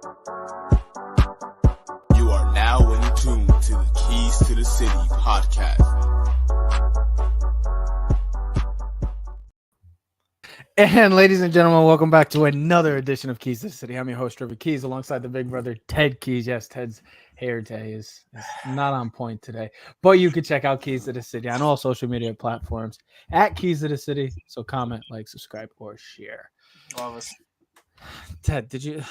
You are now in tune to the Keys to the City podcast. And ladies and gentlemen, welcome back to another edition of Keys to the City. I'm your host, Trevor Keys, alongside the big brother, Ted Keys. Yes, Ted's hair day is not on point today, but you can check out Keys to the City on all social media platforms at Keys to the City. So comment, like, subscribe, or share. Ted, did you?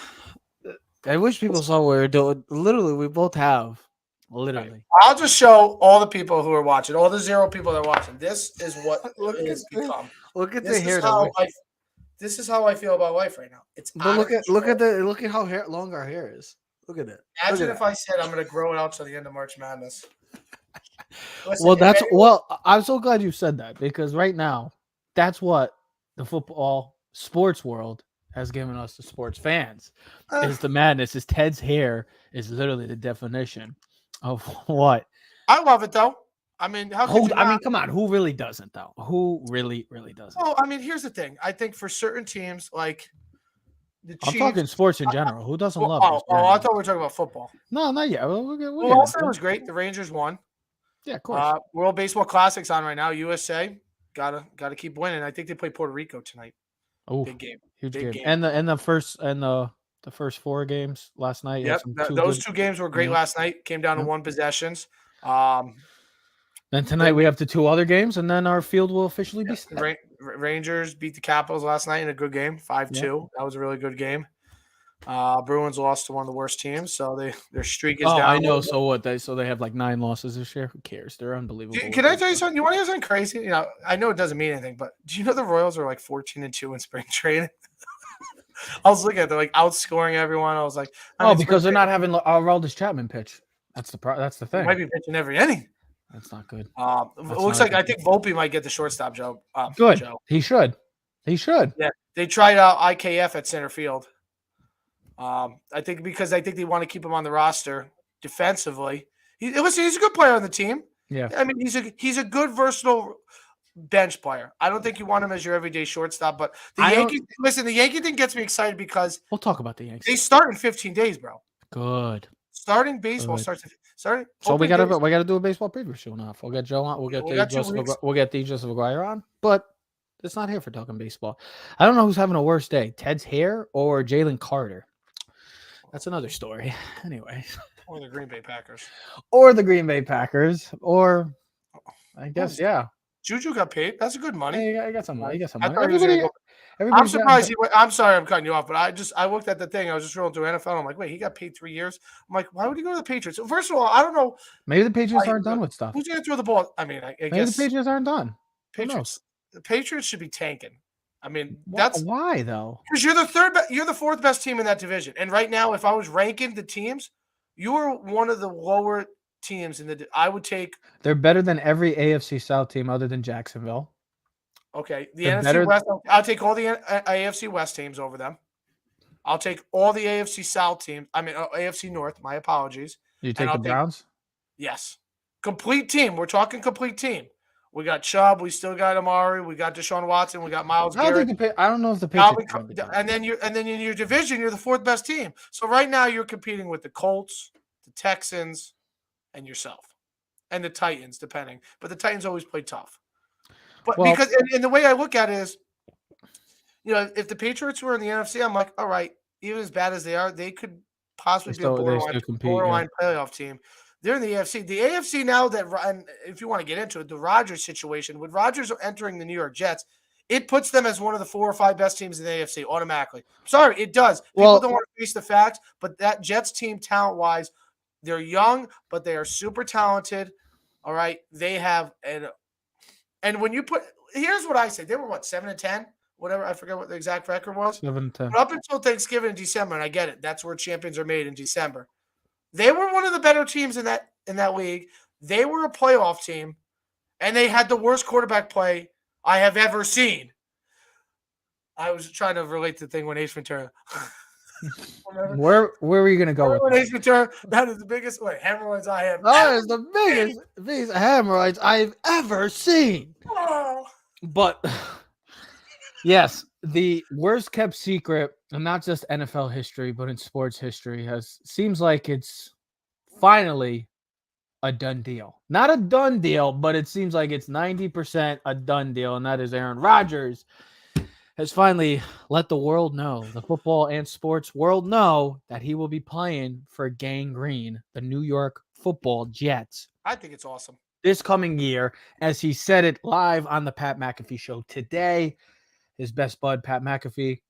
I wish people saw what we're doing. Literally, we both have. Literally. Right. I'll just show all the people who are watching, all the 0 people that are watching. This is what it has become. Look at This the hair. This is how I feel about life right now. It's but look at how long our hair is. Look at it. Imagine if I said I'm going to grow it out to the end of March Madness. Listen, I'm so glad you said that, because right now, that's what the football sports world has given us, the sports fans, is the madness. Is Ted's hair is literally the definition of what. I love it though. I mean, come on, who really doesn't though? Who really doesn't? Well, I mean, here's the thing. I think for certain teams, like the Chiefs, I'm talking sports in general. Who doesn't love this? I thought we were talking about football. No, not yet. Last night was great. The Rangers won. Yeah, of course. World Baseball Classic's on right now. USA gotta keep winning. I think they play Puerto Rico tonight. Oh, big game, huge game. And the first 4 games last night. Yep, those 2 games were great last night. Came down to 1 possessions. Then tonight we have the 2 other games, and then our field will officially be set. Rangers beat the Capitals last night in a good game, 5-2. Yeah. That was a really good game. Bruins lost to one of the worst teams, so their streak is down. I know. So what? They have like 9 losses this year. Who cares? They're unbelievable. Can I tell you something? You want to hear something crazy? You know, I know it doesn't mean anything, but do you know the Royals are like 14-2 in spring training? I was looking at, they're like outscoring everyone. I was like, because they're not having Aroldis Chapman pitch. That's the thing. He might be pitching every inning. That's not good. It looks like I think Volpe might get the shortstop job. Good. He should. Yeah, they tried out IKF at center field. I think because they want to keep him on the roster defensively. He's a good player on the team. Yeah, I mean he's a good versatile bench player. I don't think you want him as your everyday shortstop. But the Yankee thing gets me excited because we'll talk about the Yankees. They start in 15 days, bro. Good. Starting baseball starts. So we gotta do a baseball preview show now. We'll get Joe on. We'll get the Joseph McGuire on. But it's not here for talking baseball. I don't know who's having a worse day: Ted's hair or Jalen Carter. That's another story. Anyway. Or the Green Bay Packers. Or I guess Juju got paid. That's good money. Yeah, I got some money. I'm surprised. I'm sorry, I'm cutting you off, but I looked at the thing. I was just rolling through NFL. I'm like, wait, he got paid 3 years. I'm like, why would he go to the Patriots? First of all, I don't know. Maybe the Patriots aren't done with stuff. Who's going to throw the ball? I mean, I guess maybe the Patriots aren't done. The Patriots should be tanking. I mean, why though? Because you're the 4th best team in that division, and right now, if I was ranking the teams, you are one of the lower teams in the. I would take. They're better than every AFC South team other than Jacksonville. Okay, the NFC West. I'll take all the AFC West teams over them. I'll take all the AFC South teams. I mean, AFC North. My apologies. You take the Browns? Yes, complete team. We're talking complete team. We got Chubb. We still got Amari. We got Deshaun Watson. We got Myles Garrett. I don't know if the Patriots. And then in your division, you're the 4th best team. So right now, you're competing with the Colts, the Texans, and yourself, and the Titans, depending. But the Titans always play tough. But because and the way I look at it is, you know, if the Patriots were in the NFC, I'm like, all right, even as bad as they are, they could possibly be a borderline playoff team. They're in the AFC. The AFC now and if you want to get into it, the Rodgers situation, with Rodgers entering the New York Jets, it puts them as one of the 4 or 5 best teams in the AFC automatically. Sorry, it does. People don't want to face the facts, but that Jets team, talent-wise, they're young, but they are super talented. All right, they have and when you here's what I say: they were 7-10, whatever. I forget what the exact record was. 7-10. But up until Thanksgiving in December, and I get it, that's where champions are made in December. They were one of the better teams in that league. They were a playoff team, and they had the worst quarterback play I have ever seen. I was trying to relate to the thing when Ace Ventura. Where were you going to go with Ace Ventura? That is the biggest hemorrhoids I have. That is the biggest hemorrhoids I've ever seen. Oh. But Yes, the worst kept secret, and not just NFL history, but in sports history, seems like it's finally a done deal. Not a done deal, but it seems like it's 90% a done deal, and that is Aaron Rodgers has finally let the world know, the football and sports world know, that he will be playing for Gang Green, the New York Football Jets, I think it's awesome. this coming year, as he said it live on the Pat McAfee show today. His best bud, Pat McAfee.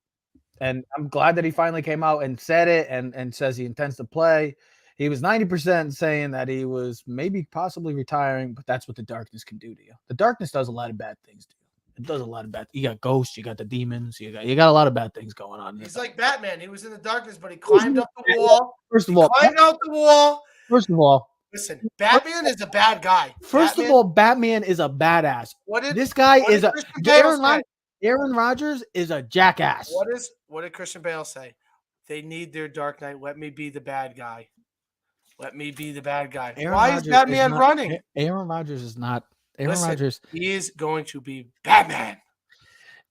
And I'm glad that he finally came out and said it and says he intends to play. He was 90% saying that he was maybe possibly retiring, but that's what the darkness can do to you. The darkness does a lot of bad things to you. It does a lot of bad. You got ghosts, you got the demons, you got a lot of bad things going on. He's like Batman. He was in the darkness, but he climbed up the wall. First of all, Climbed out the wall. listen, Batman is a bad guy. First of all, Batman is a badass. This guy is a Aaron Rodgers is a jackass. What did Christian Bale say? They need their Dark Knight. Let me be the bad guy. Let me be the bad guy. Why is Batman running? Aaron Rodgers is not. Rodgers. He is going to be Batman.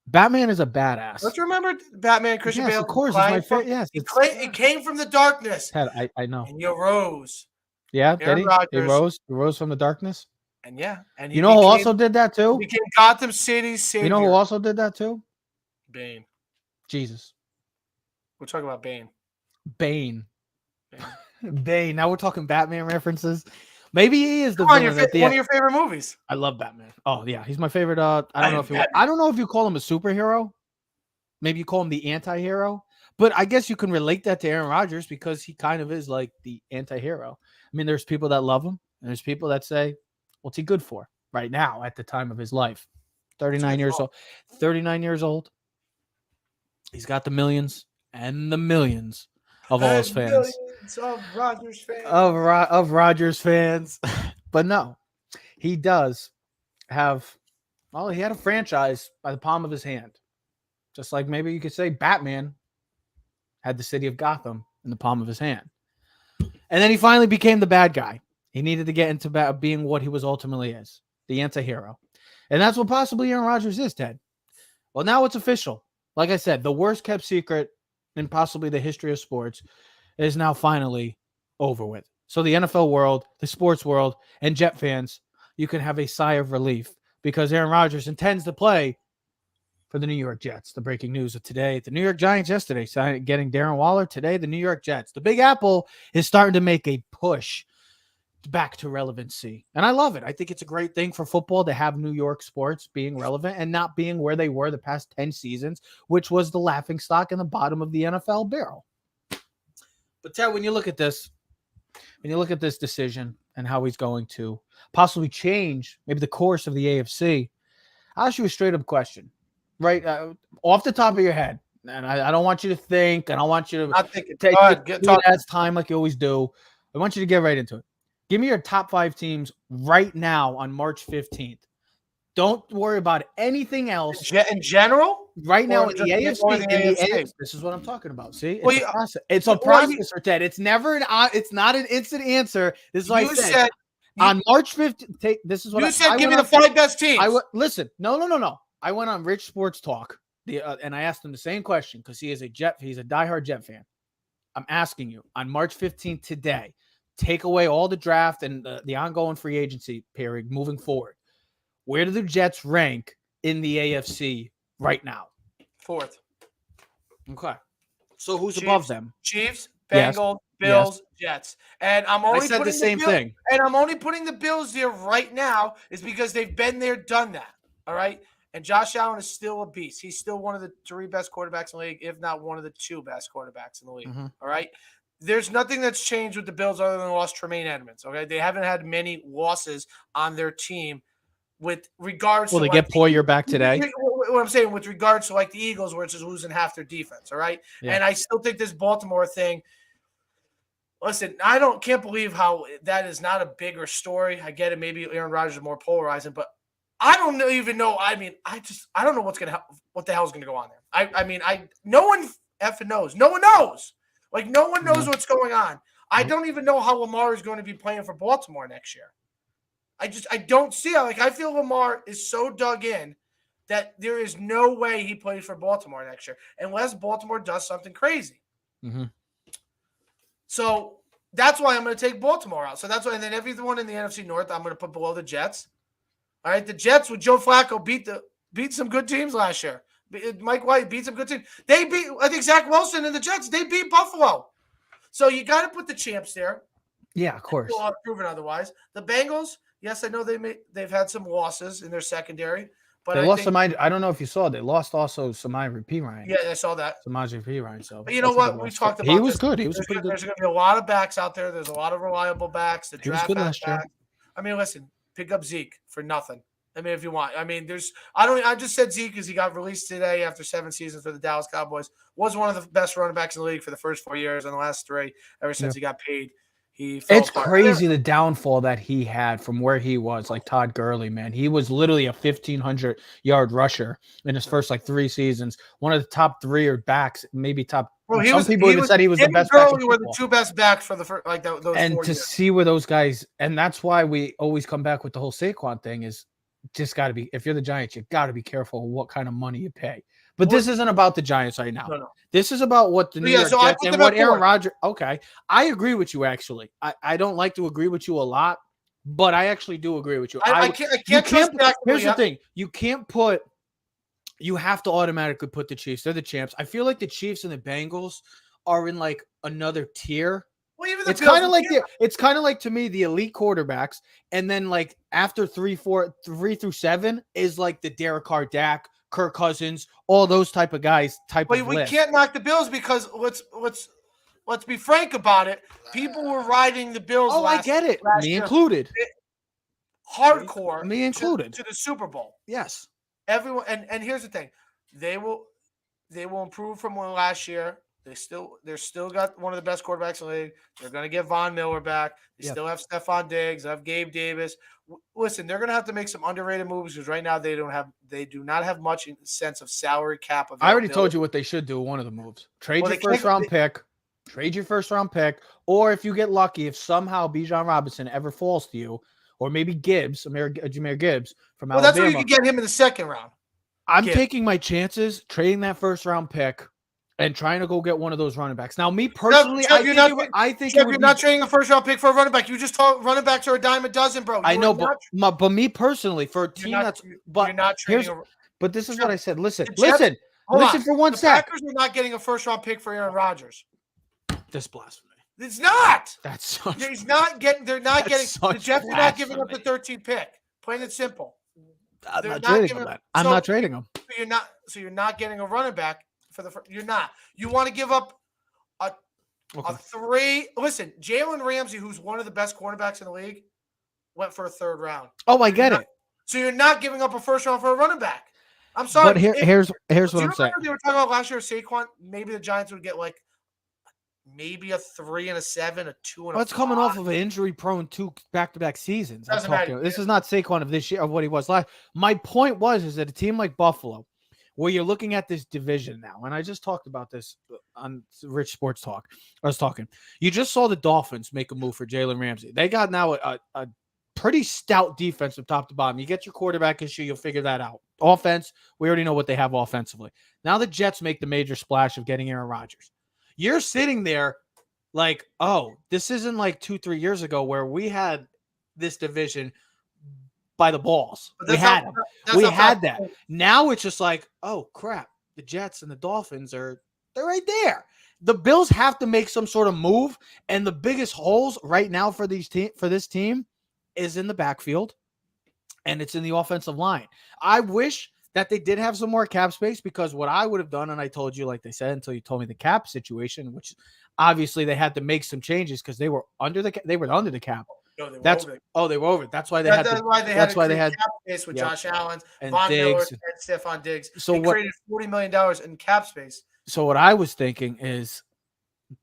Batman is a badass. Let's remember Batman, Christian Bale. Of course, it's my favorite. Yes, it came from the darkness. I know. And you rose. Yeah, did he? He rose from the darkness. And and you know who also did that too? He became Gotham City's savior. You know who also did that too? Bane. Jesus. We're talking about Bane. Bane. Now we're talking Batman references. Maybe he is one of your favorite movies. I love Batman. Oh yeah, he's my favorite. I don't know if you call him a superhero. Maybe you call him the anti-hero. But I guess you can relate that to Aaron Rodgers because he kind of is like the anti-hero. I mean, there's people that love him, and there's people that say, "What's he good for?" Right now, at the time of his life, 39 years old. 39 years old. He's got the millions and the millions of all his fans. Millions of Rodgers fans. Of Rodgers fans. But no, he does have, well, he had a franchise by the palm of his hand. Just like maybe you could say Batman had the city of Gotham in the palm of his hand. And then he finally became the bad guy. He needed to get into being what he was ultimately is, the anti-hero. And that's what possibly Aaron Rodgers is, Ted. Well, now it's official. Like I said, the worst kept secret in possibly the history of sports is now finally over with. So the NFL world, the sports world, and Jet fans, you can have a sigh of relief because Aaron Rodgers intends to play for the New York Jets. The breaking news of today, the New York Giants yesterday getting Darren Waller. Today, the New York Jets. The Big Apple is starting to make a push back to relevancy. And I love it. I think it's a great thing for football to have New York sports being relevant and not being where they were the past 10 seasons, which was the laughingstock in the bottom of the NFL barrel. But Ted, when you look at this decision and how he's going to possibly change maybe the course of the AFC, I'll ask you a straight up question, right? Off the top of your head. And I don't want you to think, and I want you to take as time like you always do. I want you to get right into it. Give me your top 5 teams right now on March 15th. Don't worry about anything else. In general? Right now in the AFC. This is what I'm talking about. See? It's a process. It's a process, Ted. It's not an instant answer. This is what I said. On March 15th, this is what you said. Give me the 5 best teams. Listen. No. I went on Rich Sports Talk, and I asked him the same question because he's a diehard Jet fan. I'm asking you on March 15th today. Take away all the draft and the ongoing free agency period moving forward. Where do the Jets rank in the AFC right now? 4th. Okay. So who's above them? Chiefs, Bengals, Bills, Jets. And I'm only said the same thing. And I'm only putting the Bills there right now is because they've been there, done that. All right. And Josh Allen is still a beast. He's still one of the 3 best quarterbacks in the league, if not one of the 2 best quarterbacks in the league. Mm-hmm. All right. There's nothing that's changed with the Bills other than lost Tremaine Edmonds. Okay, they haven't had many losses on their team with regards. Will they get Poyer back today? What I'm saying with regards to like the Eagles, where it's just losing half their defense. All right, and I still think this Baltimore thing. Listen, I can't believe how that is not a bigger story. I get it. Maybe Aaron Rodgers is more polarizing, but I don't even know. I mean, I don't know what the hell is going to go on there. No one effing knows. No one knows. Like, no one knows what's going on. I don't even know how Lamar is going to be playing for Baltimore next year. I don't see it. Like, I feel Lamar is so dug in that there is no way he plays for Baltimore next year unless Baltimore does something crazy. Mm-hmm. So that's why I'm going to take Baltimore out. So that's why, and then everyone in the NFC North, I'm going to put below the Jets. All right, the Jets with Joe Flacco beat some good teams last year. Mike White beat some good teams. I think Zach Wilson and the Jets, they beat Buffalo. So you got to put the champs there. Yeah, of course. Still proven otherwise. The Bengals, yes, I know they've had some losses in their secondary, but they lost Samaje. I don't know if you saw. They lost also Samaje P. Ryan. Yeah, I saw that. Samaje P. Ryan. So, but you know what? We talked about. He was good. He was pretty good. There's going to be a lot of backs out there. There's a lot of reliable backs. The draft backs. I mean, listen, pick up Zeke for nothing. I mean, if you want. I mean, I just said Zeke because he got released today after 7 seasons for the Dallas Cowboys. Was one of the best running backs in the league for the first 4 years and the last 3 ever since he got paid. It's crazy the downfall that he had from where he was, like Todd Gurley, man. He was literally a 1,500-yard rusher in his first 3 seasons. One of the top 3 or backs, maybe top. Well, some people even said he was the best back. Gurley were the 2 best backs for the first, those 4 and to years. see where those guys, and that's why we always come back with the whole Saquon thing is just got to be, if you're the Giants, you got to be careful what kind of money you pay. But this isn't about the Giants right now. No. This is about what the New York Jets and what Aaron Rodgers. Okay, I agree with you. Actually, I don't like to agree with you a lot, but I actually do agree with you. I can't trust here's the thing: you can't put. You have to automatically put the Chiefs. They're the champs. I feel like the Chiefs and the Bengals are in another tier. Well, even it's kind of like to me the elite quarterbacks, and then after 3 through 7 is the Derek Carr, Dak, Kirk Cousins, all those type of guys. But we can't knock the Bills because let's be frank about it. People were riding the Bills. Oh, I get it. Me included. Hardcore. Me included. To the Super Bowl. Yes. Everyone, and here's the thing, they will improve from last year. They're still got one of the best quarterbacks in the league. They're going to get Von Miller back. They still have Stephon Diggs. They have Gabe Davis. Listen, they're going to have to make some underrated moves because right now they do not have much sense of salary cap. I already told you what they should do. One of the moves: trade your first round pick, or if you get lucky, if somehow Bijan Robinson ever falls to you, or maybe Jahmyr Gibbs from Alabama. That's where you can get him in the second round. I'm taking my chances, trading that first round pick. And trying to go get one of those running backs. Now, me personally, I think you're not trading a first round pick for a running back. You just told running backs are a dime a dozen, bro. I know, but me personally, for a team you're not trading. But this is what I said. Listen for 1 sec. The Packers are not getting a first round pick for Aaron Rodgers. This blasphemy. It's not. That's he's not getting. They're not getting. The Jets are not giving up the 13th pick. Plain and simple. I'm not trading him. I'm not trading him. So you're not getting a running back. You're not. You want to give up a 3. Listen, Jalen Ramsey, who's one of the best cornerbacks in the league, went for a 3rd round. Oh, I get it. So you're not giving up a 1st round for a running back. I'm sorry. But here's what I'm saying. They were talking about last year, Saquon. Maybe the Giants would get maybe a 3 and a 7, a 2 and a 5. It's coming off of an injury-prone 2 back-to-back seasons. This is not Saquon of this year of what he was last. My point is that a team like Buffalo, where you're looking at this division now, and I just talked about this on Rich Sports Talk. You just saw the Dolphins make a move for Jalen Ramsey. They got now a pretty stout defense from top to bottom. You get your quarterback issue, you'll figure that out. Offense, we already know what they have offensively. Now the Jets make the major splash of getting Aaron Rodgers. You're sitting there this isn't 2-3 years ago where we had this division by the balls. We had that. Now it's just oh crap, the Jets and the Dolphins they're right there. The Bills have to make some sort of move, and the biggest holes right now for this team is in the backfield, and it's in the offensive line. I wish that they did have some more cap space, because what I would have done, and I told you, like they said, until you told me the cap situation, which obviously they had to make some changes because they were under the cap. No, they were over. That's why they had cap space with Josh Allen, and Von Miller, Diggs, and Stephon Diggs. So they created $40 million in cap space. So what I was thinking is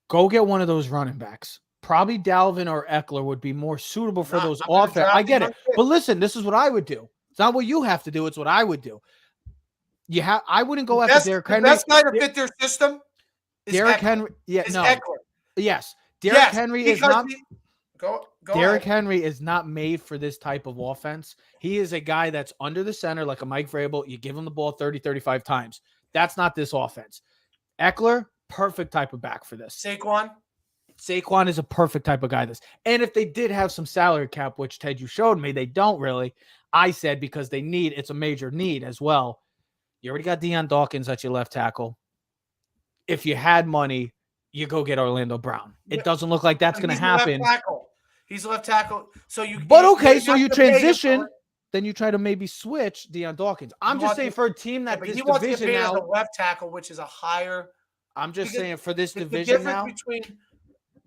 go get one of those running backs. Probably Dalvin or Eckler would be more suitable for those offense. I get it. But listen, this is what I would do. It's not what you have to do. It's what I would do. I wouldn't go after Derrick Henry. The best guy to fit their system is Derrick Henry. Yeah, no. Eckler. Yes. Derrick Henry is not. Go Derrick ahead. Henry is not made for this type of offense. He is a guy that's under the center like a Mike Vrabel. You give him the ball 30, 35 times. That's not this offense. Eckler, perfect type of back for this. Saquon is a perfect type of guy this. And if they did have some salary cap, which Ted, you showed me, they don't really. I said because it's a major need as well. You already got Deion Dawkins at your left tackle. If you had money, you go get Orlando Brown. It doesn't look like that's going to happen. He's a left tackle. So you transition, then you try to maybe switch Deion Dawkins. I'm just saying for a team that this division now, as a left tackle, which is a higher. I'm just saying for this division now, the difference between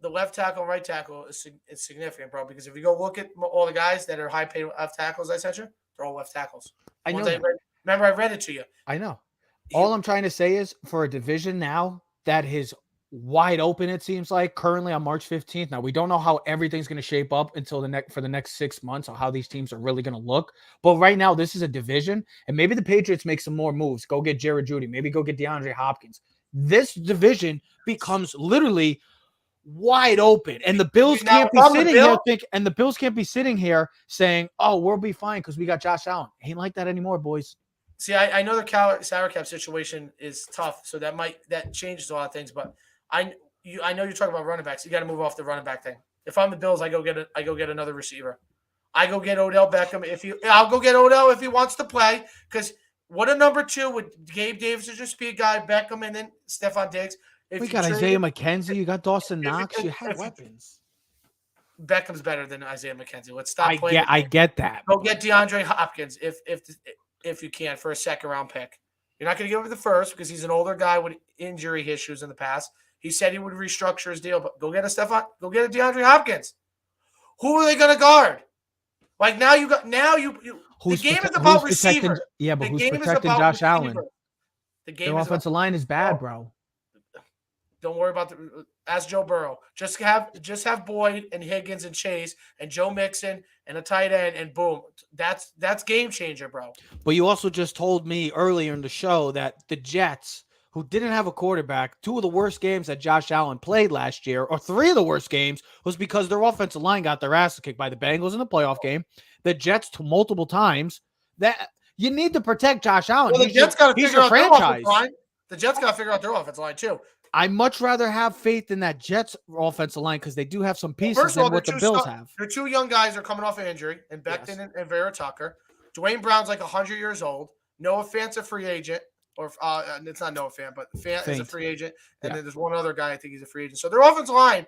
the left tackle and right tackle is significant, bro. Because if you go look at all the guys that are high paid left tackles, I sent you, they're all left tackles. I know. Remember, I read it to you. I know. All I'm trying to say is for a division now that is wide open, it seems like currently on March 15th. Now we don't know how everything's going to shape up until for the next 6 months or how these teams are really going to look. But right now, this is a division, and maybe the Patriots make some more moves. Go get Jared Judy. Maybe go get DeAndre Hopkins. This division becomes literally wide open, and the Bills can't be sitting here and the Bills can't be sitting here saying, "Oh, we'll be fine because we got Josh Allen." Ain't like that anymore, boys. See, I know the salary cap situation is tough, so that changes a lot of things. But I know you're talking about running backs. You got to move off the running back thing. If I'm the Bills, I go get another receiver. I go get Odell Beckham I'll go get Odell if he wants to play. Because what a number 2 with Gabe Davis is just be a guy, Beckham, and then Stephon Diggs. We got Isaiah McKenzie. You got Dawson Knox. You have weapons. Beckham's better than Isaiah McKenzie. Let's stop playing. I get that. Go get DeAndre Hopkins if you can for a second-round pick. You're not going to give him the first because he's an older guy with injury issues in the past. He said he would restructure his deal, but go get a DeAndre Hopkins. Who are they going to guard? Like the game is about receiver. Yeah, but who's protecting Josh Allen? Their offensive line is bad, bro. Don't worry about ask Joe Burrow. Just have Boyd and Higgins and Chase and Joe Mixon and a tight end and boom. That's game changer, bro. But you also just told me earlier in the show that the Jets, who didn't have a quarterback, 2 of the worst games that Josh Allen played last year, or 3 of the worst games, was because their offensive line got their asses kicked by the Bengals in the playoff game. The Jets multiple times. That you need to protect Josh Allen. Well, the Jets got to figure out their offensive line. The Jets got to figure out their offensive line too. I much rather have faith in that Jets offensive line because they do have some pieces than what the Bills have. Their 2 young guys are coming off an injury, and Becton and Vera Tucker. Dwayne Brown's like 100 years old. Noah Fant's a free agent, or it's not Noah Fant, but Fant is a free agent. And then there's one other guy I think he's a free agent. So their offensive line,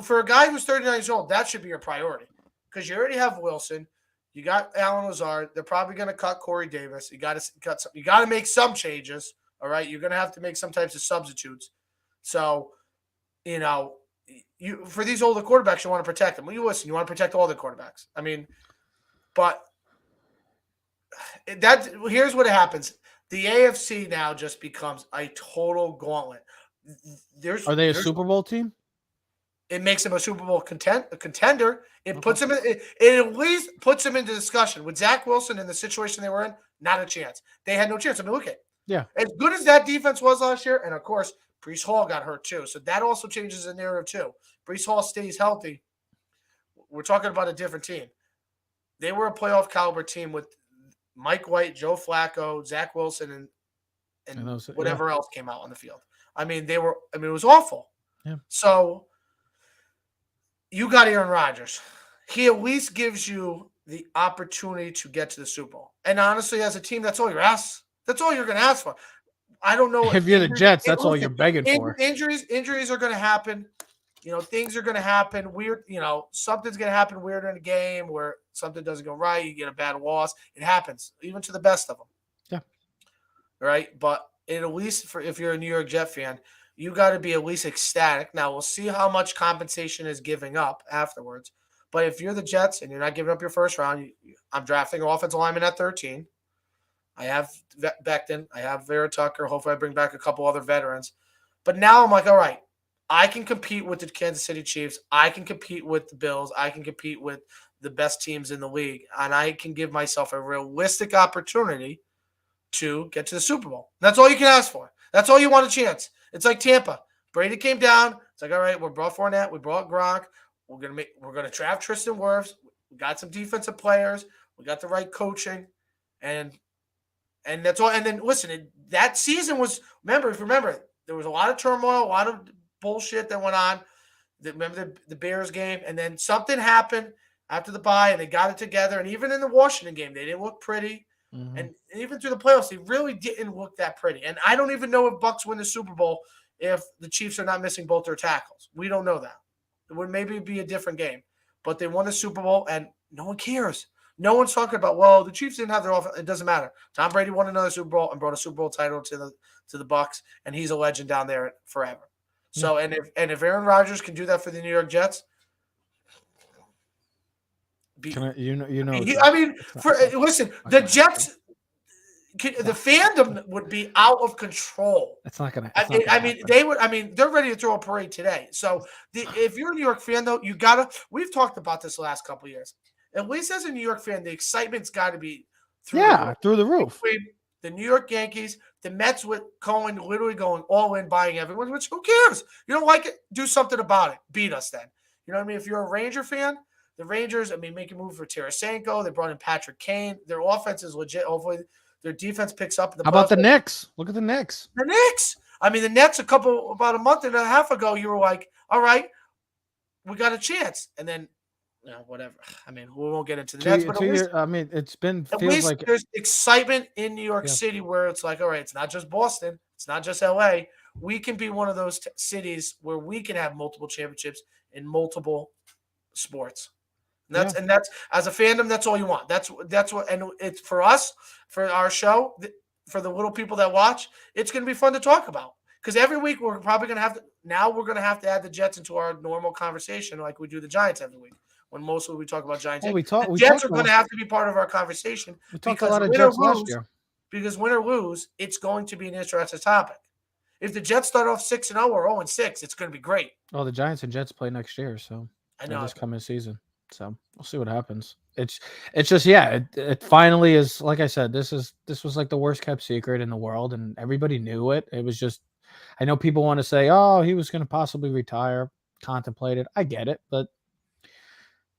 for a guy who's 39 years old, that should be your priority because you already have Wilson. You got Alan Lazard. They're probably going to cut Corey Davis. You got to make some changes. All right, you're going to have to make some types of substitutes. So, for these older quarterbacks, you want to protect them. Well, you want to protect all the quarterbacks. I mean, but here's what happens. The AFC now just becomes a total gauntlet. Are they a Super Bowl team? It makes them a Super Bowl contender. It puts them it at least puts them into discussion. With Zach Wilson in the situation they were in, not a chance. They had no chance. I mean, look at Yeah. As good as that defense was last year, and of course, Breece Hall got hurt too. So that also changes the narrative too. Breece Hall stays healthy. We're talking about a different team. They were a playoff caliber team with Mike White, Joe Flacco, Zach Wilson, and whatever else came out on the field. I mean, it was awful. Yeah. So you got Aaron Rodgers. He at least gives you the opportunity to get to the Super Bowl. And honestly, as a team, that's all you're asked. That's all you're going to ask for. I don't know. If you're the Jets, that's all you're begging for. Injuries are going to happen. Things are going to happen. Weird, something's going to happen weird in a game where something doesn't go right. You get a bad loss. It happens, even to the best of them. Yeah. Right? But at least if you're a New York Jet fan, you got to be at least ecstatic. Now, we'll see how much compensation is giving up afterwards. But if you're the Jets and you're not giving up your first round, I'm drafting an offensive lineman at 13. I have Becton. I have Vera Tucker. Hopefully I bring back a couple other veterans. But now I'm like, all right, I can compete with the Kansas City Chiefs. I can compete with the Bills. I can compete with the best teams in the league. And I can give myself a realistic opportunity to get to the Super Bowl. That's all you can ask for. That's all you want a chance. It's like Tampa. Brady came down. It's like, all right, we brought Fournette. We brought Gronk. we're gonna draft Tristan Wirfs. We got some defensive players. We got the right coaching, and that's all. And then listen, that season was remember there was a lot of turmoil, a lot of bullshit that went on. Remember the Bears game, and then something happened after the bye, and they got it together. And even in the Washington game, they didn't look pretty. Mm-hmm. And even through the playoffs, they really didn't look that pretty. And I don't even know if Bucs win the Super Bowl if the Chiefs are not missing both their tackles. We don't know that. It would maybe be a different game. But they won the Super Bowl, and no one cares. No one's talking about, well, the Chiefs didn't have their offense. It doesn't matter. Tom Brady won another Super Bowl and brought a Super Bowl title to the Bucs, and he's a legend down there forever. So, and if Aaron Rodgers can do that for the New York Jets, listen, the Jets, the fandom would be out of control. It's not gonna. They would. They're ready to throw a parade today. So, if you're a New York fan, though, you gotta. We've talked about this the last couple of years. At least as a New York fan, the excitement's got to be through the roof. The New York Yankees, the Mets with Cohen literally going all in, buying everyone. Which who cares? You don't like it? Do something about it. Beat us then. You know what I mean? If you're a Ranger fan, the Rangers, make a move for Tarasenko. They brought in Patrick Kane. Their offense is legit. Hopefully, their defense picks up. How about the Knicks? Look at the Knicks. The Knicks. The Nets about a month and a half ago, you were like, all right, we got a chance. And then, whatever. We won't get into the Nets. But it's been at feels least like there's excitement in New York City where it's like, all right, it's not just Boston. It's not just LA. We can be one of those cities where we can have multiple championships in multiple sports. And that's as a fandom, that's all you want. That's what, and it's for us, for our show, for the little people that watch, it's going to be fun to talk about. Because every week we're probably going to have to add the Jets into our normal conversation like we do the Giants every week. When mostly we talk about Giants. The Jets are going to have to be part of our conversation. We talked a lot of Jets last year. Because win or lose, it's going to be an interesting topic. If the Jets start off 6-0 or 0-6, it's going to be great. Well, the Giants and Jets play next year, so I know this coming season. So we'll see what happens. It's just it finally is. Like I said, this was like the worst kept secret in the world, and everybody knew it. It was just, I know people want to say, oh, he was going to possibly retire, contemplated. I get it, but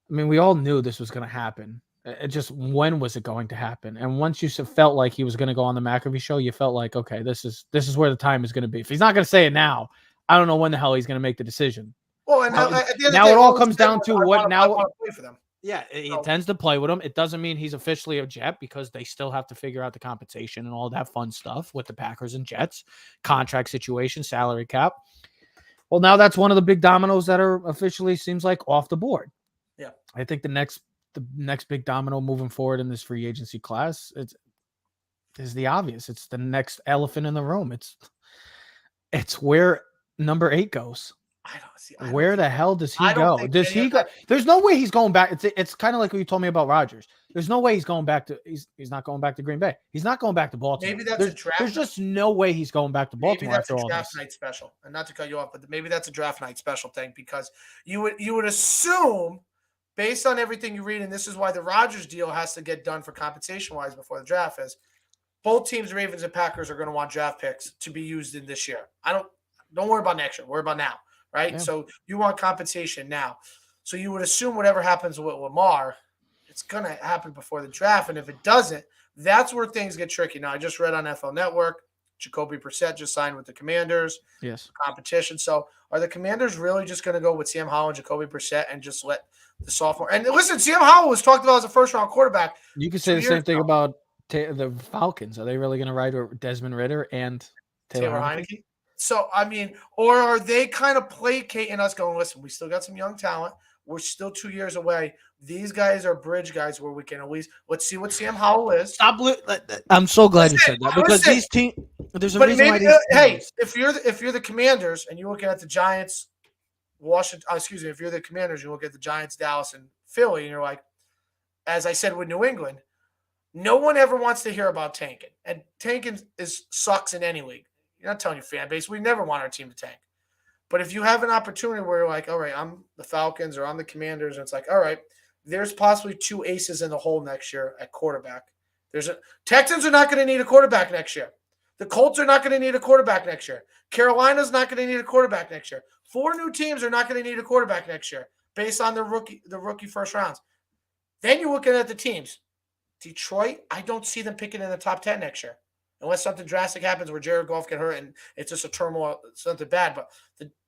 we all knew this was going to happen. It just, when was it going to happen? And once you felt like he was going to go on the McAfee show, you felt like, okay, this is where the time is going to be. If he's not going to say it now, I don't know when the hell he's going to make the decision. Well, and now it all comes down to what now. I want to play for them. Yeah, he tends to play with them. It doesn't mean he's officially a Jet because they still have to figure out the compensation and all that fun stuff with the Packers and Jets, contract situation, salary cap. Well, now that's one of the big dominoes that are officially seems like off the board. Yeah, I think the next big domino moving forward in this free agency class is the obvious. It's the next elephant in the room. It's where number 8 goes. Where the hell does he go? Does he go? There's no way he's going back. It's kind of like what you told me about Rodgers. There's no way he's going back to. He's not going back to Green Bay. He's not going back to Baltimore. Maybe that's a draft. There's just no way he's going back to Baltimore. Maybe that's after a all draft this. night special. And not to cut you off, but maybe that's a draft night special thing because you would assume, based on everything you read, and this is why the Rodgers deal has to get done for compensation wise before the draft is. Both teams, Ravens and Packers, are going to want draft picks to be used in this year. Don't worry about next year. Worry about now. Right? Yeah. So you want compensation now. So you would assume whatever happens with Lamar, it's going to happen before the draft. And if it doesn't, that's where things get tricky. Now, I just read on NFL Network, Jacoby Brissett just signed with the Commanders. Yes. Competition. So are the Commanders really just going to go with Sam Howell and Jacoby Brissett and just let the sophomore – and listen, Sam Howell was talked about as a first-round quarterback. You could say the same thing about the Falcons. Are they really going to ride with Desmond Ridder and Taylor Heineke? So, or are they kind of placating us going, listen, we still got some young talent. We're still 2 years away. These guys are bridge guys where we can at least – let's see what Sam Howell is. I'm so glad you said that because these teams – there's a reason why these teams – if you're the Commanders and you're looking at the Giants, if you're the Commanders, you look at the Giants, Dallas, and Philly, and you're like, as I said with New England, no one ever wants to hear about tanking. And tanking sucks in any league. You're not telling your fan base. We never want our team to tank. But if you have an opportunity where you're like, all right, I'm the Falcons or I'm the Commanders, and it's like, all right, there's possibly 2 aces in the hole next year at quarterback. Texans are not going to need a quarterback next year. The Colts are not going to need a quarterback next year. Carolina's not going to need a quarterback next year. 4 new teams are not going to need a quarterback next year. based on the rookie first rounds. Then you're looking at the teams. Detroit, I don't see them picking in the top 10 next year. Unless something drastic happens where Jared Goff get hurt and it's just a turmoil, something bad. But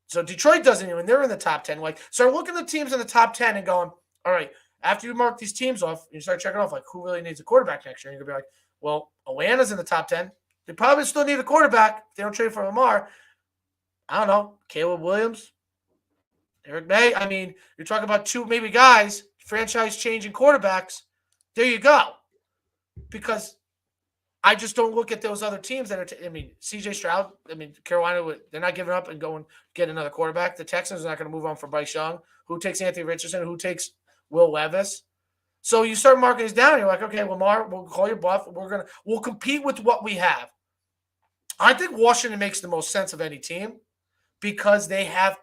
so Detroit doesn't even, they're in the top 10. Like, start looking at the teams in the top 10 and going, all right, after you mark these teams off, you start checking off, like, who really needs a quarterback next year? And you're going to be like, well, Atlanta's in the top 10. They probably still need a quarterback if they don't trade for Lamar. I don't know. Caleb Williams, Eric May. I mean, you're talking about two maybe guys, franchise-changing quarterbacks. There you go. Because I just don't look at those other teams that are C.J. Stroud, Carolina, they're not giving up and going get another quarterback. The Texans are not going to move on for Bryce Young. Who takes Anthony Richardson? Who takes Will Levis? So you start marking this down. You're like, okay, Lamar, we'll call your bluff. We'll compete with what we have. I think Washington makes the most sense of any team because they have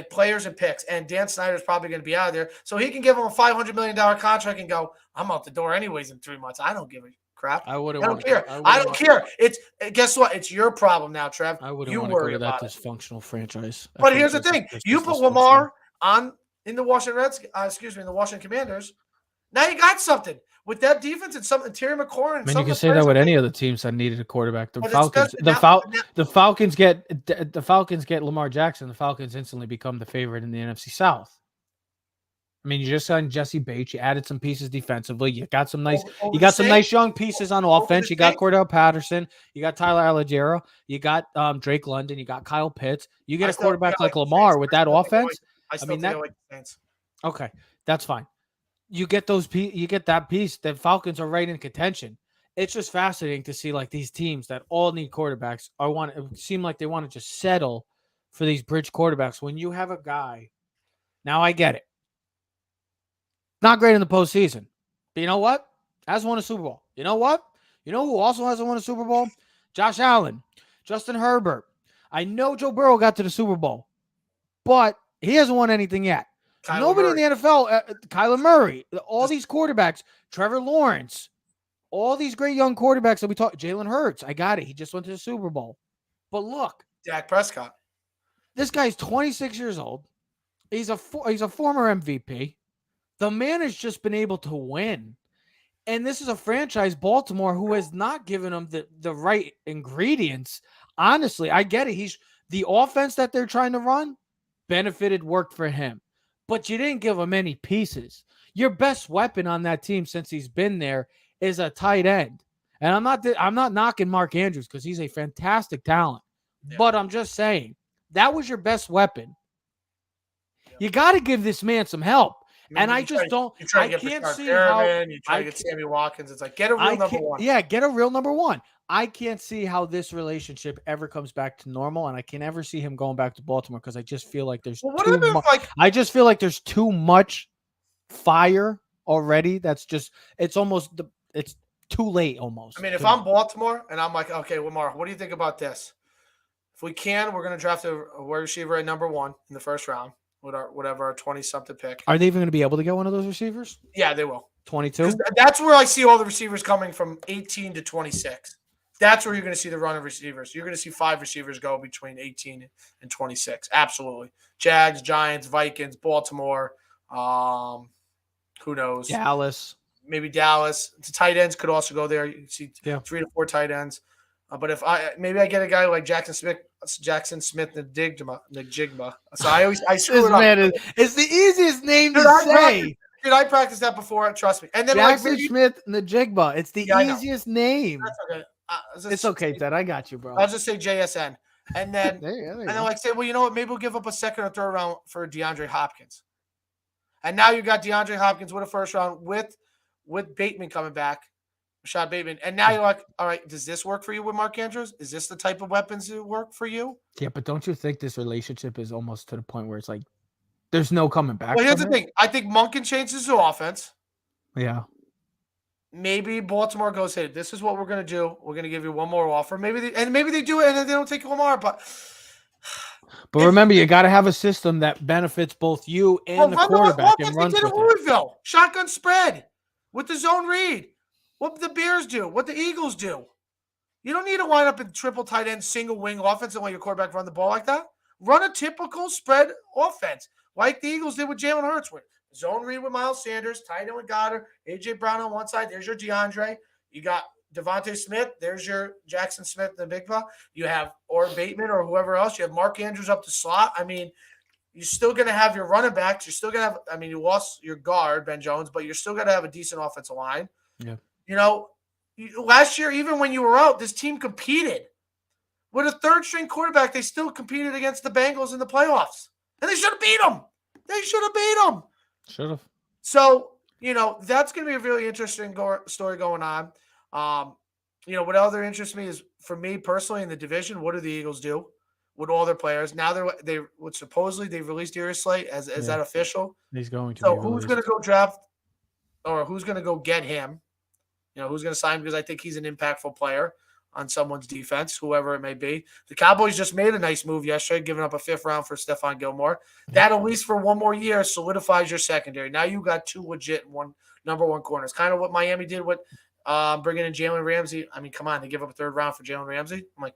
players and picks, and Dan Snyder's probably going to be out of there. So he can give them a $500 million contract and go, I'm out the door anyways in 3 months. I don't give a crap. I don't care. I don't care. Guess what? It's your problem now, Trev. I wouldn't want to go to that dysfunctional franchise. But here's the thing. You put Lamar in the Washington Commanders. Now you got something. With that defense and something, Terry McLaurin. You can say that with any of the teams that needed a quarterback. The Falcons get Lamar Jackson. The Falcons instantly become the favorite in the NFC South. You just signed Jesse Bates. You added some pieces defensively. You got some nice. Nice young pieces on offense. You got Cordell Patterson. You got Tyler Algiero. You got Drake London. You got Kyle Pitts. You get a quarterback like Lamar with that offense. Okay, that's fine. You get that piece. The Falcons are right in contention. It's just fascinating to see like these teams that all need quarterbacks seem like they want to just settle for these bridge quarterbacks when you have a guy. Now I get it. Not great in the postseason. But you know what? Has won a Super Bowl. You know what? You know who also hasn't won a Super Bowl? Josh Allen, Justin Herbert. I know Joe Burrow got to the Super Bowl, but he hasn't won anything yet. Nobody in the NFL, Kyler Murray, all these quarterbacks, Trevor Lawrence, all these great young quarterbacks that we talk, Jalen Hurts, I got it. He just went to the Super Bowl. But look. Dak Prescott. This guy's 26 years old. He's a former MVP. The man has just been able to win. And this is a franchise, Baltimore, who has not given him the right ingredients. Honestly, I get it. The offense that they're trying to run worked for him. But you didn't give him any pieces. Your best weapon on that team since he's been there is a tight end. And I'm not knocking Mark Andrews because he's a fantastic talent. Yeah. But I'm just saying, that was your best weapon. Yeah. You got to give this man some help. I can't see how you try to get Sammy Watkins. It's like, get a real number one. Yeah, get a real number one. I can't see how this relationship ever comes back to normal, and I can never see him going back to Baltimore because I just feel like there's I just feel like there's too much fire already. That's just it's too late almost. If I'm Baltimore and I'm like, okay, Lamar, what do you think about this? If we can, we're going to draft a wide receiver at number 1 in the first round with our 20-something pick. Are they even going to be able to get one of those receivers? Yeah, they will. 22? That's where I see all the receivers coming from 18 to 26. That's where you're going to see the run of receivers. You're going to see 5 receivers go between 18 and 26. Absolutely. Jags, Giants, Vikings, Baltimore. Who knows? Dallas. Maybe Dallas. The tight ends could also go there. You see 3 to 4 tight ends. But if I get a guy like Jackson Smith, Njigba. So I screw it up. It's the easiest name to say. I practiced that before. Trust me. And then Jackson Smith Njigba. It's the easiest name. That's okay. It's okay, Ted. I got you, bro. I'll just say JSN. And then say, well, you know what? Maybe we'll give up a second or third round for DeAndre Hopkins. And now you got DeAndre Hopkins with a first round with Bateman coming back, Rashad Bateman. And now you're like, all right, does this work for you with Mark Andrews? Is this the type of weapons that work for you? Yeah, but don't you think this relationship is almost to the point where it's like there's no coming back? Well, here's the thing. I think Monken changes the offense. Yeah. Maybe Baltimore goes, hey, this is what we're going to do. We're going to give you one more offer. Maybe they do it and then they don't take Lamar. But remember, you got to have a system that benefits both you and the quarterback and runs with it. Louisville. Shotgun spread with the zone read. What the Bears do, what the Eagles do. You don't need to line up in triple tight end, single wing offense and let your quarterback run the ball like that. Run a typical spread offense. like the Eagles did with Jalen Hurts. With zone read with Miles Sanders, tight end with Goddard, A.J. Brown on one side. There's your DeAndre. You got Devontae Smith. There's your Jackson Smith, the big buck. You have or Bateman or whoever else. You have Mark Andrews up the slot. I mean, you're still going to have your running backs. You're still going to have – I mean, you lost your guard, Ben Jones, but you're still going to have a decent offensive line. Yeah. You know, last year, even when you were out, this team competed. With a third-string quarterback, they still competed against the Bengals in the playoffs. And they should have beat them. Should have. So, you know, that's going to be a really interesting story going on. You know, what other interests me is, for me personally in the division, what do the Eagles do with all their players? Now they've released Darius Slay. Is that official? He's going to. So who's going to go draft, or who's going to go get him? You know, who's going to sign him, because I think he's an impactful player on someone's defense, whoever it may be. The Cowboys just made a nice move yesterday, giving up a 5th round for Stephon Gilmore. That, at least for one more year, solidifies your secondary. Now you got 2 legit number one corners. Kind of what Miami did with bringing in Jalen Ramsey. I mean, come on, they give up a 3rd round for Jalen Ramsey. I'm like,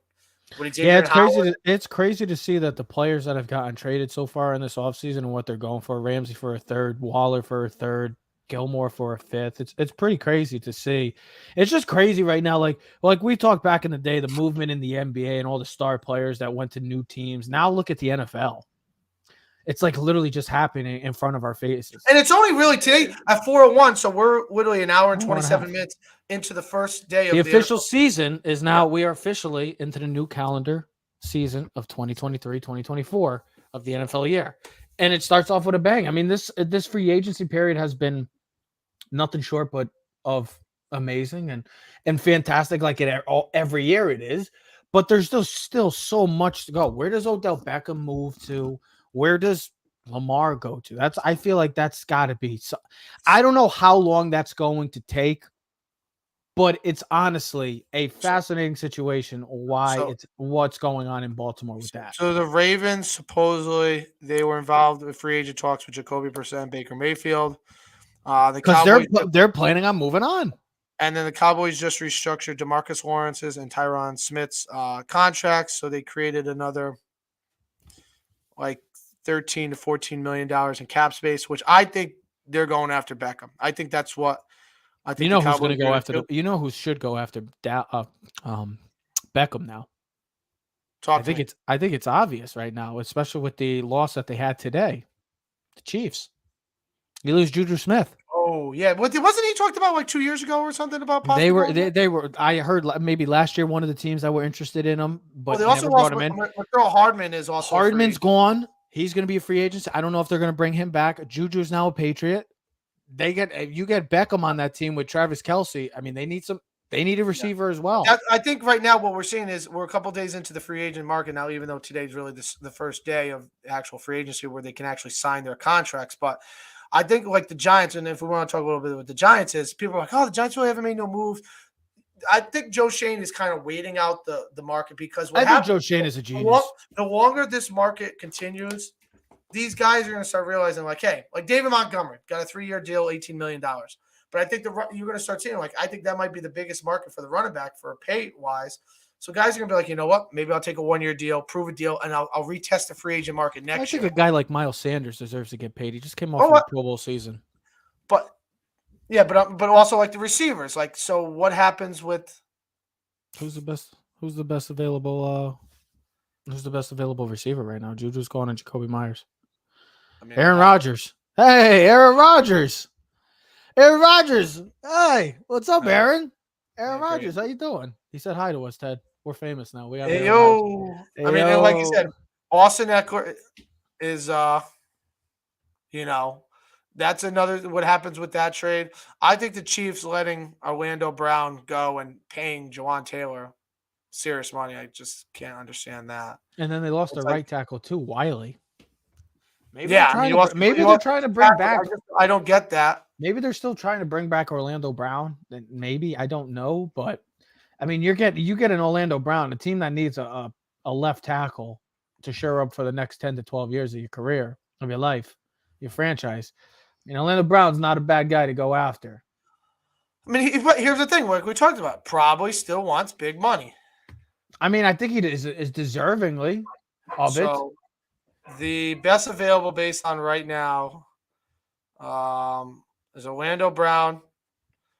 it's crazy. It's crazy to see that the players that have gotten traded so far in this offseason and what they're going for. Ramsey for a 3rd, Waller for a 3rd, Gilmore for a 5th. It's pretty crazy to see. It's just crazy right now. Like we talked back in the day, the movement in the NBA and all the star players that went to new teams. Now look at the NFL. It's like literally just happening in front of our faces. And it's only really today at 4:01, so we're literally an hour and 27 minutes into the first day of the official season is now. We are officially into the new calendar season of 2023-2024 of the NFL year. And it starts off with a bang. I mean, this free agency period has been nothing short but of amazing and fantastic, like every year it is. But there's still so much to go. Where does Odell Beckham move to? Where does Lamar go to? I feel like that's got to be. So, I don't know how long that's going to take, but it's honestly a fascinating situation. What's going on in Baltimore with that? So the Ravens, supposedly they were involved with free agent talks with Jacoby Brissett and Baker Mayfield. Because they're planning on moving on. And then the Cowboys just restructured DeMarcus Lawrence's and Tyron Smith's contracts, so they created another like $13 to $14 million in cap space, which I think they're going after Beckham. I think that's what I think. You know who's going to go after who should go after Beckham now. I think it's obvious right now, especially with the loss that they had today. The Chiefs. You lose Juju Smith. Oh yeah, wasn't he talked about like 2 years ago or something about possible? They were. I heard maybe last year one of the teams that were interested in him, but they also lost him in. Hardman is also Hardman's gone. He's going to be a free agent. I don't know if they're going to bring him back. Juju's now a Patriot. You get Beckham on that team with Travis Kelce. I mean, they need a receiver as well. I think right now what we're seeing is we're a couple days into the free agent market now, even though today's really the first day of actual free agency where they can actually sign their contracts. But I think like the Giants, and if we want to talk a little bit with the Giants, is people are like, oh, the Giants really haven't made no move. I think Joe Shane is kind of waiting out the market because I think Joe Shane is a genius. The longer this market continues, these guys are going to start realizing, like, hey, like David Montgomery got a 3-year deal, $18 million. But I think you're going to start seeing, like, I think that might be the biggest market for the running back for pay-wise. So guys are going to be like, you know what? Maybe I'll take a 1-year deal, prove a deal, and I'll retest the free agent market next year. I think a guy like Miles Sanders deserves to get paid. He just came off a Pro Bowl season. But, yeah, but also like the receivers. Like, so what happens with – Who's the best available receiver right now? Juju's going on Jacoby Myers. Aaron Rodgers. Hey, Aaron Rodgers. Aaron Rodgers. Hey, what's up, Aaron? Aaron Rodgers, how you doing? He said hi to us, Ted. We're famous now. We have hey, yo. I mean, and like you said, Austin Eckler is, that's another what happens with that trade. I think the Chiefs letting Orlando Brown go and paying Jawan Taylor serious money. I just can't understand that. And then they lost their right tackle too, Wiley. Maybe they're trying to bring back. I don't get that. Maybe they're still trying to bring back Orlando Brown. Maybe, I don't know, but I mean, you get an Orlando Brown, a team that needs a left tackle to shore up for the next 10 to 12 years of your career, of your life, your franchise. I mean, Orlando Brown's not a bad guy to go after. I mean, here's the thing, like we talked about, probably still wants big money. I mean, I think he is deservingly of it. The best available based on right now is Orlando Brown,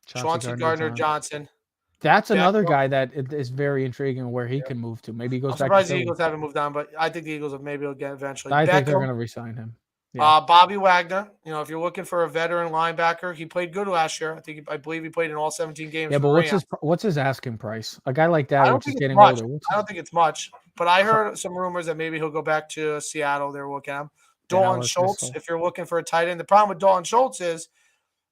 Chauncey Gardner-Johnson. That's another Beckham. guy that is very intriguing where he can move to. Maybe he goes I'm back to surprised the Philly. Eagles haven't moved on, but I think the Eagles will get eventually. I think they're Beckham, going to re-sign him. Yeah. Bobby Wagner. If you're looking for a veteran linebacker, he played good last year. I believe he played in all 17 games. Yeah, for but the Rams. what's his asking price? A guy like I that, don't which is think it's getting much. older. I don't think it's much, but I heard some rumors that maybe he'll go back to Seattle. They're looking at him. Dalton Schultz, if you're looking for a tight end. The problem with Dalton Schultz is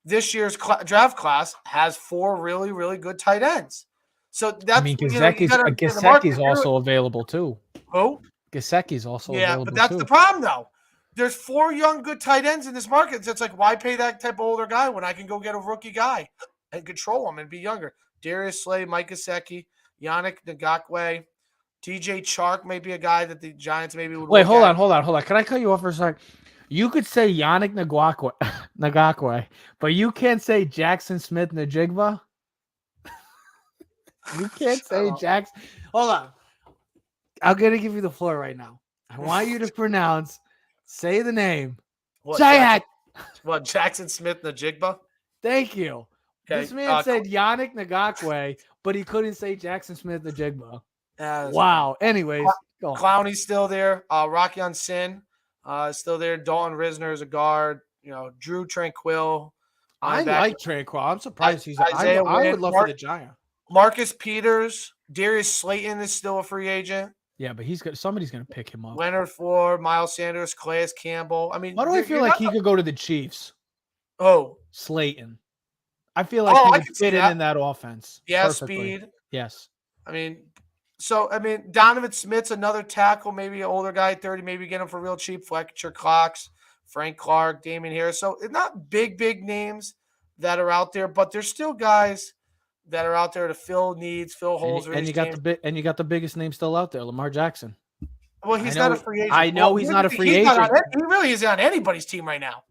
this year's draft class has 4 really, really good tight ends. So that's Gesicki's also available too. Who? Gesicki's also available but that's too. the problem though. There's 4 young good tight ends in this market. So it's like, why pay that type of older guy when I can go get a rookie guy and control him and be younger? Darius Slay, Mike Gesicki, Yannick Ngakoue, DJ Chark may be a guy that the Giants maybe would. Wait, hold on. Can I cut you off for a second? You could say Yannick Ngakoue, but you can't say Jackson Smith-Njigba. You can't say Jackson. Hold on. I'm going to give you the floor right now. I want you to say the name. Jackson Smith-Njigba? Thank you. Okay. This man said Yannick Ngakoue, but he couldn't say Jackson Smith-Njigba. Wow. Anyways, Clowney's still there. Rocky Sin is still there. Dalton Risner is a guard. Drew Tranquil. I like Tranquil. I'm surprised he's. I would love for the Giant. Marcus Peters, Darius Slayton is still a free agent. Yeah, but somebody's going to pick him up. Leonard Floyd, Miles Sanders, Calais Campbell. I mean, why do I feel like he could go to the Chiefs? Oh, Slayton. I feel like he would fit in that offense. Yeah, perfectly. Speed. Yes. Donovan Smith's another tackle, maybe an older guy, 30, maybe get him for real cheap. Fletcher Cox, Frank Clark, Damian Harris. So it's not big names that are out there, but there's still guys that are out there to fill needs, fill holes. And you got the biggest name still out there, Lamar Jackson. Well, he's not a free agent. I know he's not a free agent. He really isn't on anybody's team right now.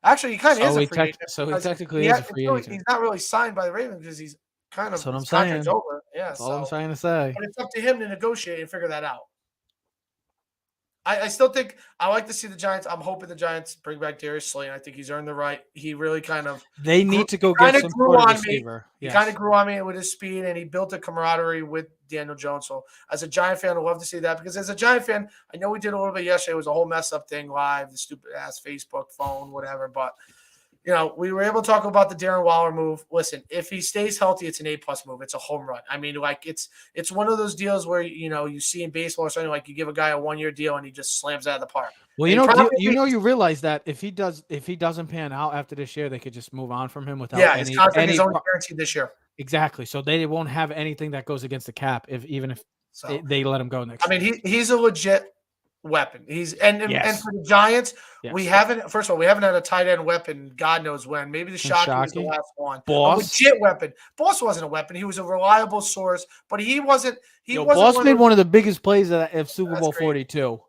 Actually, he kind of is a free agent. So he technically is a free agent. He's not really signed by the Ravens because he's kind of. That's what I'm saying. Over. Yeah, that's all I'm trying to say. But it's up to him to negotiate and figure that out. I still think I like to see the Giants. I'm hoping the Giants bring back Darius Slay. I think he's earned the right. He really kind of. They need to go get some sort of receiver. He kind of grew on me with his speed, and he built a camaraderie with Daniel Jones. So as a Giant fan, I love to see that because as a Giant fan, I know we did a little bit yesterday. It was a whole mess up thing live, the stupid ass Facebook phone, whatever. But we were able to talk about the Darren Waller move. Listen, if he stays healthy, it's an A+ move. It's a home run. I mean, it's one of those deals where you see in baseball or something like you give a guy a 1-year deal and he just slams out of the park. Well, you realize that if he doesn't pan out after this year, they could just move on from him without his contract is only guaranteed this year. Exactly. So they won't have anything that goes against the cap if they let him go next year. I mean, he's a legit weapon. And for the Giants, we haven't had a tight end weapon. God knows when. Maybe the Shockey was the last one. Boss. A legit weapon. Boss wasn't a weapon. He was a reliable source, but he wasn't. Boss made one of the biggest plays of Super Bowl 42. What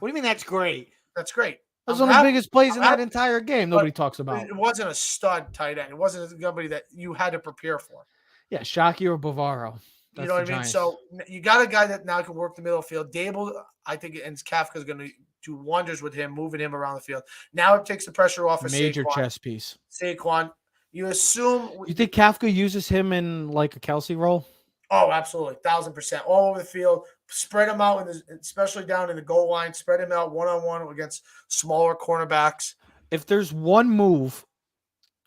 do you mean that's great? That's great. That's one of the biggest plays in that entire game. Nobody talks about. It wasn't a stud tight end. It wasn't somebody that you had to prepare for. Yeah, Shockey or Bavaro. You know what I mean? So you got a guy that now can work the middle of the field. Dable, I think, and Kafka's going to do wonders with him, moving him around the field. Now it takes the pressure off of major chess piece. Saquon, you assume. You think Kafka uses him in like a Kelsey role? Oh, absolutely, 1,000%. All over the field, spread him out, especially down in the goal line. Spread him out one-on-one against smaller cornerbacks. If there's one move,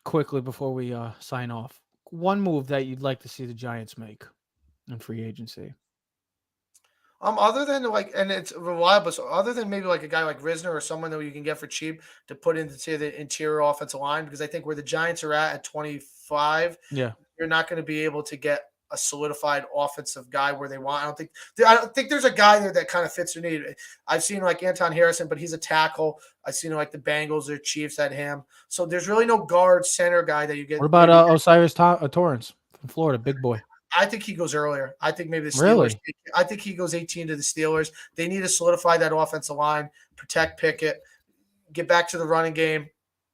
quickly before we sign off, one move that you'd like to see the Giants make in free agency. Other than and it's reliable. So other than maybe like a guy like Risner or someone that you can get for cheap to put into the interior offensive line, because I think where the Giants are at 25, you're not going to be able to get a solidified offensive guy where they want. I don't think there's a guy there that kind of fits their need. I've seen like Anton Harrison, but he's a tackle. I've seen like the Bengals or Chiefs at him. So there's really no guard center guy that you get. What about Osiris Torrance from Florida, big boy? I think he goes earlier. I think maybe the Steelers. Really? I think he goes 18 to the Steelers. They need to solidify that offensive line, protect Pickett, get back to the running game.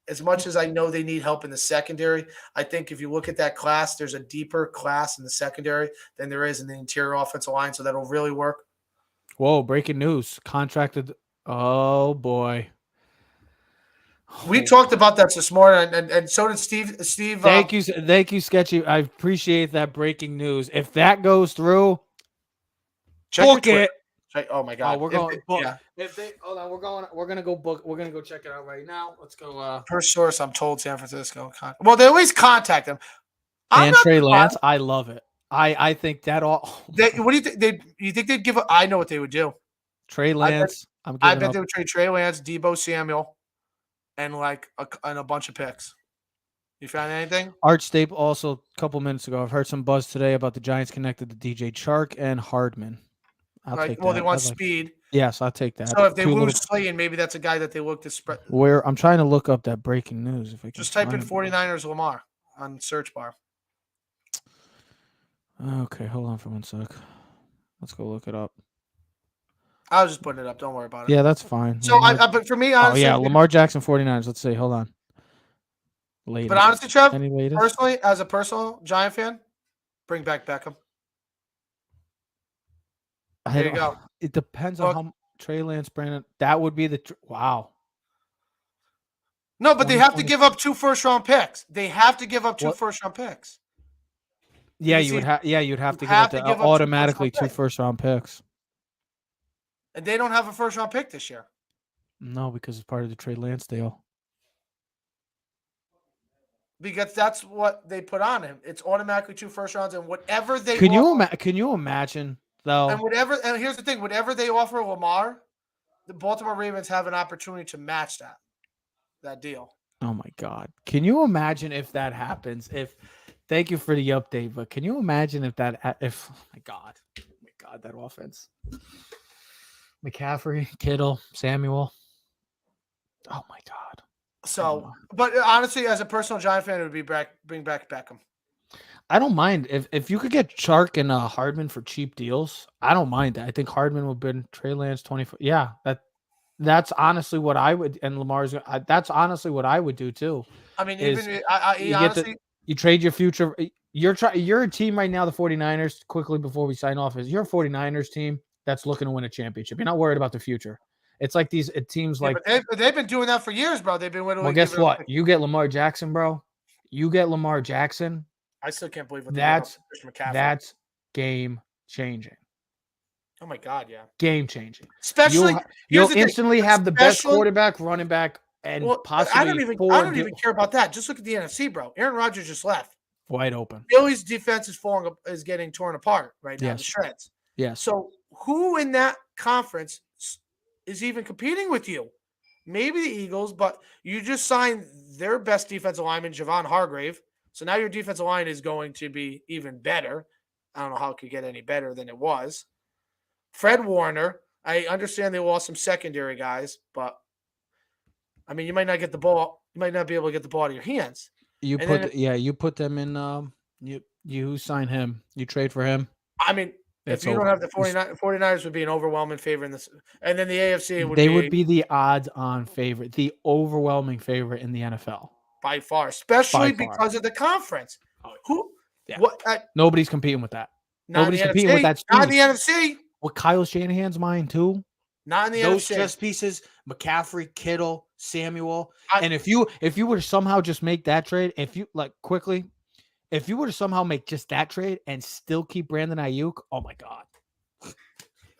As much as I know they need help in the secondary, I think if you look at that class, there's a deeper class in the secondary than there is in the interior offensive line, so that'll really work. Whoa, breaking news. Contracted Oh boy. We talked about that this morning, and so did Steve. Thank you, Sketchy. I appreciate that breaking news. If that goes through, Check your book Twitter. it. Oh my Oh, God! we're going. Yeah. If they hold on, we're gonna go book. We're gonna go check it out right now. Let's go. Per source, I'm told San Francisco. Well, they always contact them. I'm And not Trey surprised. Lance, I love it. I think that all. What do you think? You think they'd give up? I know what they would do. Trey Lance, I giving bet up. they would trade Trey Lance, Debo Samuel, and a bunch of picks. You found anything? Art Staple also a couple minutes ago. I've heard some buzz today about the Giants connected to DJ Chark and Hardman. I'll take Well, that. they want speed. Yes, I'll take that. So if they lose Slayton, maybe that's a guy that they look to spread. I'm trying to look up that breaking news. If I can Just type in find 49ers Lamar on search bar. Okay, hold on for 1 sec. Let's go look it up. I was just putting it up. Don't worry about it. Yeah, that's fine. So, but for me, honestly, Lamar Jackson 49ers. Let's see. Hold on. But honestly, Trev, Any latest? personally, as a personal Giant fan, bring back Beckham. There you go. It depends on how Trey Lance, Brandon. That would be wow. No, but they have to give up 2 first-round picks. They have to give up 2 first-round picks. Yeah, you'd have to give up automatically 2 first-round picks. And they don't have a first-round pick this year. No, because it's part of the Trey Lance deal. Because that's what they put on him. It's automatically 2 first rounds and whatever they Can you imagine though? And here's the thing, whatever they offer Lamar, the Baltimore Ravens have an opportunity to match that deal. Oh my God. Can you imagine if that happens? Thank you for the update, but can you imagine oh my God, that offense. McCaffrey, Kittle, Samuel. Oh my God. So, but honestly, as a personal Giant fan, it would be bring back Beckham. I don't mind if you could get Chark and Hardman for cheap deals. I don't mind that. I think Hardman would be Trey Lance 24. Yeah, that's honestly what I would. And Lamar's. That's honestly what I would do too. I mean, you trade your future. You're a team right now. The 49ers. Quickly before we sign off, you're a 49ers team that's looking to win a championship. You're not worried about the future. It's like it teams like they've been doing that for years, bro. They've been winning. Well, guess what? You get Lamar Jackson, bro. You get Lamar Jackson. I still can't believe that's game changing. Oh my God, yeah, game changing. Especially you'll instantly have the best quarterback, running back, and possibly. I don't even care about that. Just look at the NFC, bro. Aaron Rodgers just left, wide open. Philly's defense is getting torn apart right now. Yes. The shreds. Yes. So who in that conference is even competing with you? Maybe the Eagles, but you just signed their best defensive lineman, Javon Hargrave. So now your defensive line is going to be even better. I don't know how it could get any better than it was. Fred Warner. I understand they lost some secondary guys, but I mean, you might not get the ball. You might not be able to get the ball out of your hands. You put them in. You sign him. You trade for him. I mean, if you don't have the 49ers would be an overwhelming favorite in this. And then the AFC would be the odds-on favorite, the overwhelming favorite in the NFL. By far, especially because of the conference. Who? Yeah. What? Nobody's competing with that. Nobody's competing with that. Not in the NFC. Well, Kyle Shanahan's mind too. Not in the NFC. Those chess pieces: McCaffrey, Kittle, Samuel. And if you were to somehow just make that trade, if you were to somehow make just that trade and still keep Brandon Ayuk, oh my God.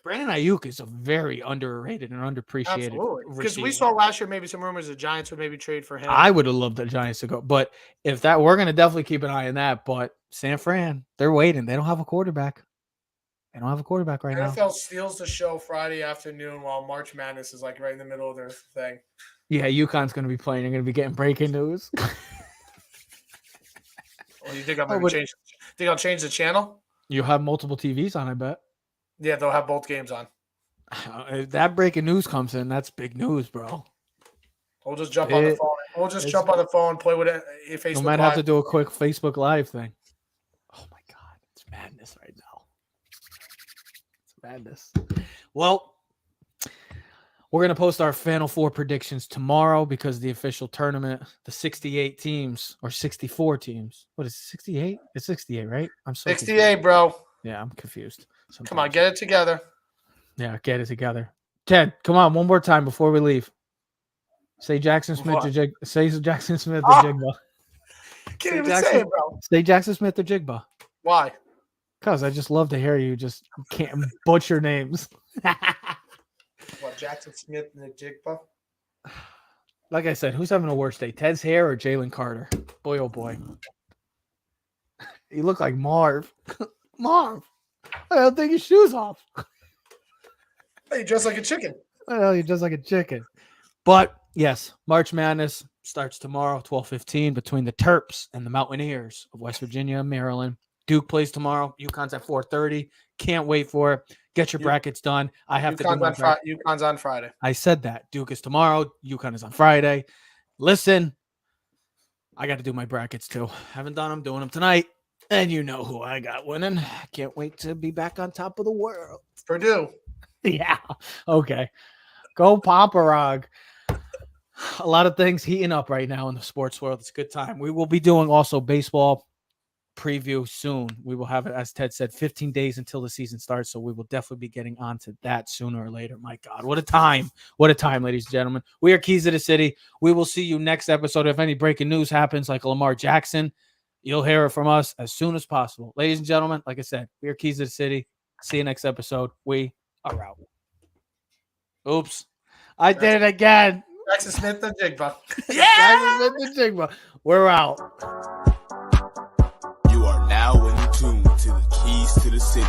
Brandon Ayuk is a very underrated and underappreciated. Absolutely. Because we saw last year maybe some rumors the Giants would maybe trade for him. I would have loved the Giants to go. But we're going to definitely keep an eye on that. But San Fran, they're waiting. They don't have a quarterback. They don't have a quarterback right now. NFL steals the show Friday afternoon while March Madness is like right in the middle of their thing. Yeah, UConn's going to be playing. You're going to be getting breaking news. Well, you think I'll change the channel? You'll have multiple TVs on, I bet. Yeah, they'll have both games on. If that breaking news comes in, that's big news, bro. We'll just jump on the phone. We'll just jump on the phone, play with it. Facebook we might have to do a quick Facebook Live thing. Oh my God, it's madness right now. It's madness. Well, we're going to post our Final Four predictions tomorrow because the official tournament, the 68 teams or 64 teams. What is it, 68? It's 68, right? I'm so 68, confused. Bro. Yeah, I'm confused. Sometimes. Come on, get it together. Yeah, get it together. Ted, come on, one more time before we leave. Say Jackson Smith What? or Say Jackson Smith or Oh, Jigba. Can't even say it, bro. Say Jackson Smith or Jigba. Why? Because I just love to hear you just can't butcher names. What, Jackson Smith and the Jigba? Like I said, who's having a worse day, Ted's hair or Jalen Carter? Boy, oh boy. You look like Marv. Marv, I don't take your shoes off. Hey, dressed like a chicken. Well, you're just like a chicken. But yes, March Madness starts tomorrow, 12:15, between the Terps and the Mountaineers of West Virginia and Maryland. Duke plays tomorrow. UConn's at 4:30. Can't wait for it. Get your brackets done. I have to do my bracket. UConn's on Friday. I said that. Duke is tomorrow. UConn is on Friday. Listen, I got to do my brackets too. Haven't done them. Doing them tonight. And you know who I got winning. Can't wait to be back on top of the world. Purdue. Yeah. Okay. Go Paparog. A lot of things heating up right now in the sports world. It's a good time. We will be doing also baseball preview soon. We will have it, as Ted said, 15 days until the season starts. So we will definitely be getting onto that sooner or later. My God, what a time. What a time, ladies and gentlemen. We are Keys of the City. We will see you next episode. If any breaking news happens like Lamar Jackson, you'll hear it from us as soon as possible. Ladies and gentlemen, like I said, we are Keys of the City. See you next episode. We are out. Oops. I did it again. Jackson Smith and Jigba. Yeah. Jackson Smith and Jigba. We're out. You are now in tune to the Keys to the City